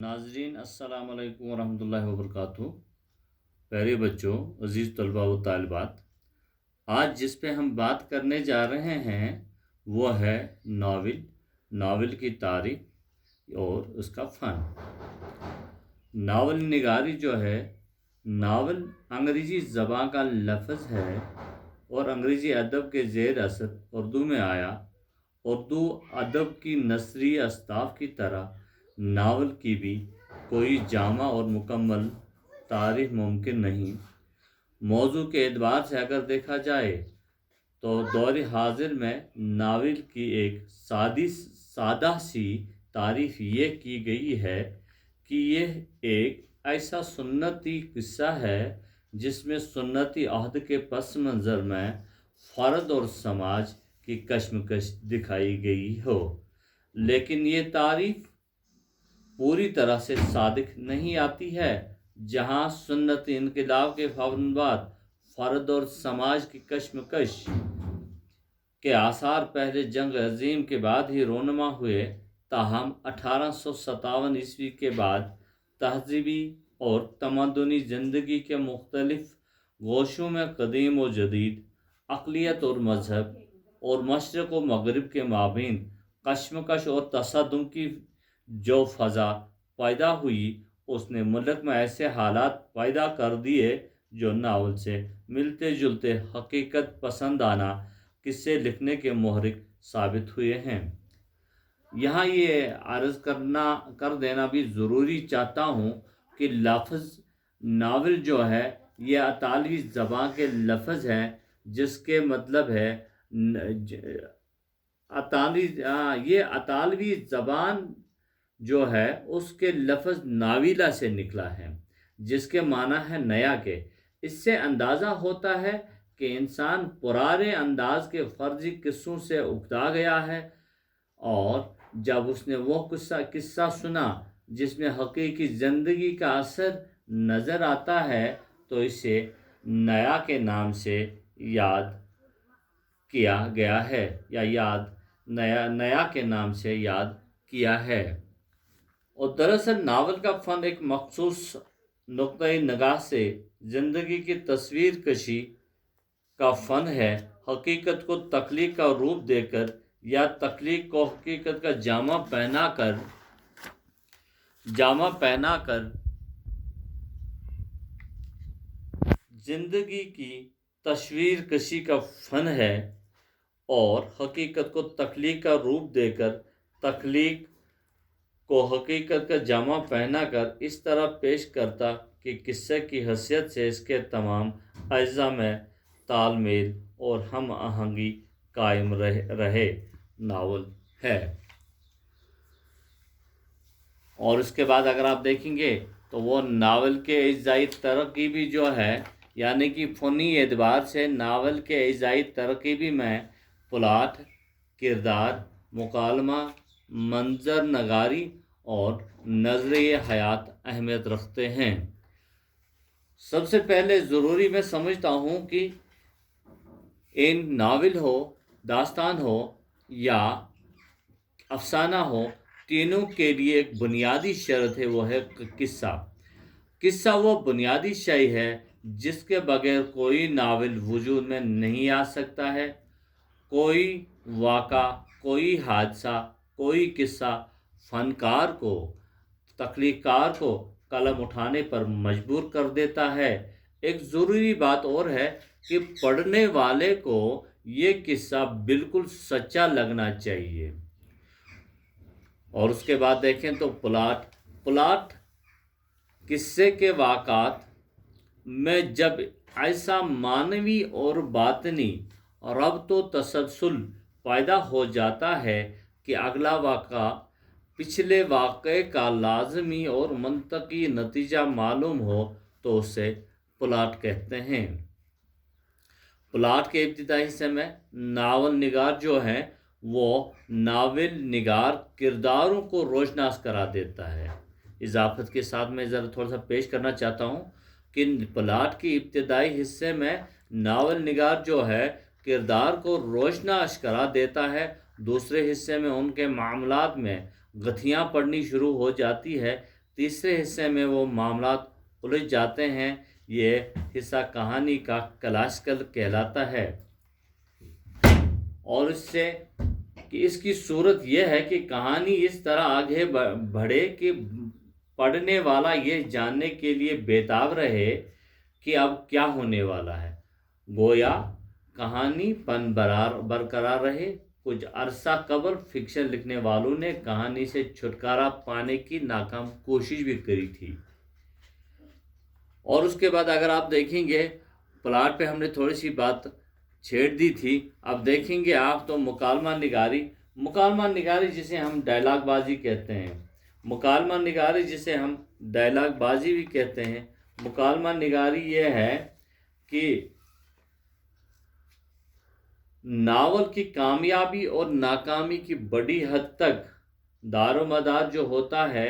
नाजरीन अस्सलाम वालेकुम वरहमतुल्लाहि वबरकातुहू। प्यारे बच्चों, अज़ीज़ तलबा व तालिबात, आज जिस पे हम बात करने जा रहे हैं वो है नावल। नावल की तारीख़ और उसका फ़न। नावल निगारी जो है, नावल अंग्रेज़ी ज़बान का लफ्ज़ है और अंग्रेज़ी अदब के ज़ेर असर उर्दू में आया। उर्दू अदब की नसरी अस्ताफ़ की तरह नावल की भी कोई जामा और मुकम्मल तारीख़ मुमकिन नहीं। मौजू के एतबार से अगर देखा जाए तो दौर हाजिर में नावल की एक सादा सी तारीफ़ ये की गई है कि यह एक ऐसा सुन्नती किस्सा है जिसमें सुन्नती अहद के पस मंज़र में फ़र्द और समाज की कशमकश दिखाई गई हो, लेकिन ये तारीफ़ पूरी तरह से सादिक नहीं आती है। जहाँ सुन्नती इनकलाब के फ़ौरन बाद फ़र्द और समाज की कशमकश के आसार पहले जंग अज़ीम के बाद ही रोनमा हुए, ताहम 1857 ईस्वी के बाद तहज़ीबी और तमद्दुनी ज़िंदगी के मुख्तलिफ़ गोशों में कदीम व जदीद, अक़लियत और मज़हब और मशरिक़ व मग़रिब के माबीन कशमकश और तसद्दुम की जो फ़ज़ा पैदा हुई, उसने मुल्क में ऐसे हालात पैदा कर दिए जो नावल से मिलते जुलते हकीकत पसंदाना किस्से लिखने के मुहर्रिक साबित हुए हैं। यहाँ ये अर्ज़ कर देना भी ज़रूरी चाहता हूँ कि लफ्ज़ नावल जो है ये अतालवी ज़बान के लफ्ज़ हैं, जिसके मतलब है ये अतालवी ज़बान जो है उसके लफ्ज़ नाविला से निकला है, जिसके माना है नया के। इससे अंदाज़ा होता है कि इंसान पुराने अंदाज के फ़र्जी किस्सों से उकता गया है, और जब उसने वो किस्सा सुना जिसमें हकीकी ज़िंदगी का असर नज़र आता है तो इसे नया के नाम से याद किया गया है, या नया के नाम से याद किया है। और दरअसल नावल का फ़न एक मखसूस नुक्ते निगाह से ज़िंदगी की तस्वीर कशी का फ़न है। हकीकत को तख्लीक का रूप देकर या तख्लीक को हकीकत का जामा पहना कर ज़िंदगी की तस्वीर कशी का फ़न है, और हकीकत को तख्लीक का रूप देकर तख्लीक को हकीकत का जामा पहना कर इस तरह पेश करता कि किस्से की हैसियत से इसके तमाम अज्जा में तालमेल और हम आहंगी कायम रहे नावल है। और उसके बाद अगर आप देखेंगे तो वो नावल के इज़ाई तरकीबी जो है, यानी कि फ़नी एतबार से नावल के इज़ाई तरकीबी में प्लाट, किरदार, मुकालमा, मंजर नगारी और नज़रिए हयात अहमियत रखते हैं। सबसे पहले ज़रूरी मैं समझता हूँ कि इन नावल हो, दास्तान हो या अफसाना हो, तीनों के लिए एक बुनियादी शर्त है, वो है किस्सा। किस्सा वो बुनियादी शय है जिसके बगैर कोई नावल वजूद में नहीं आ सकता है। कोई वाक़ा, कोई हादसा, कोई किस्सा फ़नकार को, तख्लीक़कार को कलम उठाने पर मजबूर कर देता है। एक ज़रूरी बात और है कि पढ़ने वाले को ये किस्सा बिल्कुल सच्चा लगना चाहिए। और उसके बाद देखें तो प्लाट किस्से के वाक़ात में जब ऐसा मानवी और बातनी रब्त व तसलसल पैदा हो जाता है कि अगला वाक़ा पिछले वाक़े का लाज़मी और मंतकी नतीजा मालूम हो, तो उसे प्लाट कहते हैं। प्लाट के इब्तिदाई हिस्से में नावल निगार जो है वो नावल निगार किरदारों को रोशनास करा देता है। इजाफत के साथ मैं ज़रा थोड़ा सा पेश करना चाहता हूँ कि प्लाट के इब्तिदाई हिस्से में नावल निगार जो है किरदार को रोशनास करा देता है। दूसरे हिस्से में उनके मामलात में गथियाँ पड़नी शुरू हो जाती है। तीसरे हिस्से में वो मामलात उलझ जाते हैं। ये हिस्सा कहानी का क्लासिकल कहलाता है। और इससे कि इसकी सूरत यह है कि कहानी इस तरह आगे बढ़े कि पढ़ने वाला ये जानने के लिए बेताब रहे कि अब क्या होने वाला है। गोया कहानी बरकरार रहे। कुछ अरसा कबल फिक्शन लिखने वालों ने कहानी से छुटकारा पाने की नाकाम कोशिश भी करी थी। और उसके बाद अगर आप देखेंगे, प्लाट पे हमने थोड़ी सी बात छेड़ दी थी। अब देखेंगे आप तो मुकालमा निगारी जिसे हम डायलॉग बाजी कहते हैं, मुकालमा निगारी जिसे हम डायलॉग बाजी भी कहते हैं। मुकालमा निगारी ये है कि नावल की कामयाबी और नाकामी की बड़ी हद तक दारोमदार जो होता है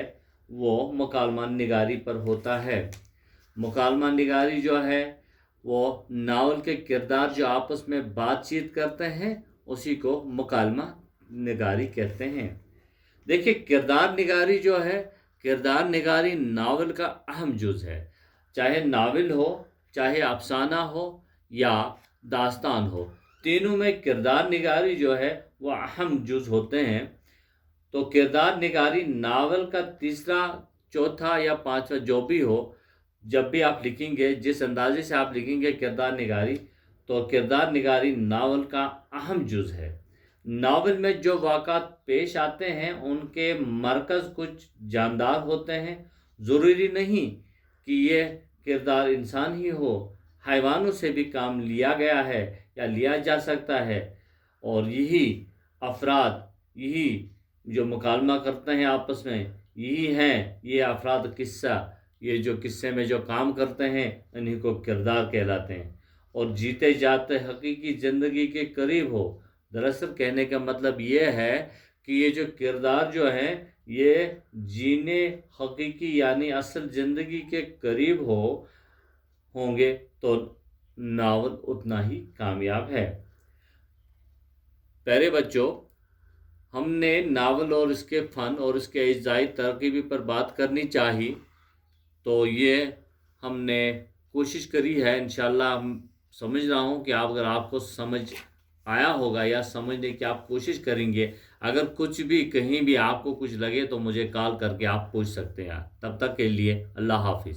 वो मुकालमा निगारी पर होता है। मुकालमा निगारी जो है वो नावल के किरदार जो आपस में बातचीत करते हैं उसी को मुकालमा निगारी कहते हैं। देखिए, किरदार निगारी जो है, किरदार निगारी नावल का अहम जुज़ है। चाहे नावल हो, चाहे अफसाना हो या दास्तान हो, तीनों में किरदार निगारी जो है वो अहम जुज़ होते हैं। तो किरदार निगारी नावल का तीसरा, चौथा या पांचवा जो भी हो, जब भी आप लिखेंगे, जिस अंदाजे से आप लिखेंगे किरदार निगारी, तो किरदार निगारी नावल का अहम जुज़ है। नावल में जो वाक़ात पेश आते हैं उनके मरकज़ कुछ जानदार होते हैं। ज़रूरी नहीं कि ये किरदार इंसान ही हो, हैवानों से भी काम लिया गया है या लिया जा सकता है। और यही अफराद, यही जो मुकालमा करते हैं आपस में, यही हैं ये अफराद किस्सा, ये जो किस्से में जो काम करते हैं इन्हीं को किरदार कहलाते हैं। और जीते जाते हकीकी ज़िंदगी के करीब हो। दरअसल कहने का मतलब ये है कि ये जो किरदार जो हैं ये जीने हकीकी यानी असल ज़िंदगी के करीब होंगे तो नावल उतना ही कामयाब है। प्यारे बच्चों, हमने नावल और इसके फ़न और इसके इज़ाई तरकीबी पर बात करनी चाहिए, तो ये हमने कोशिश करी है। इंशाल्लाह हम समझ रहा हूँ कि अगर आपको समझ आया होगा या समझने की आप कोशिश करेंगे। अगर कुछ भी कहीं भी आपको कुछ लगे तो मुझे कॉल करके आप पूछ सकते हैं। तब तक के लिए अल्लाह हाफिज़।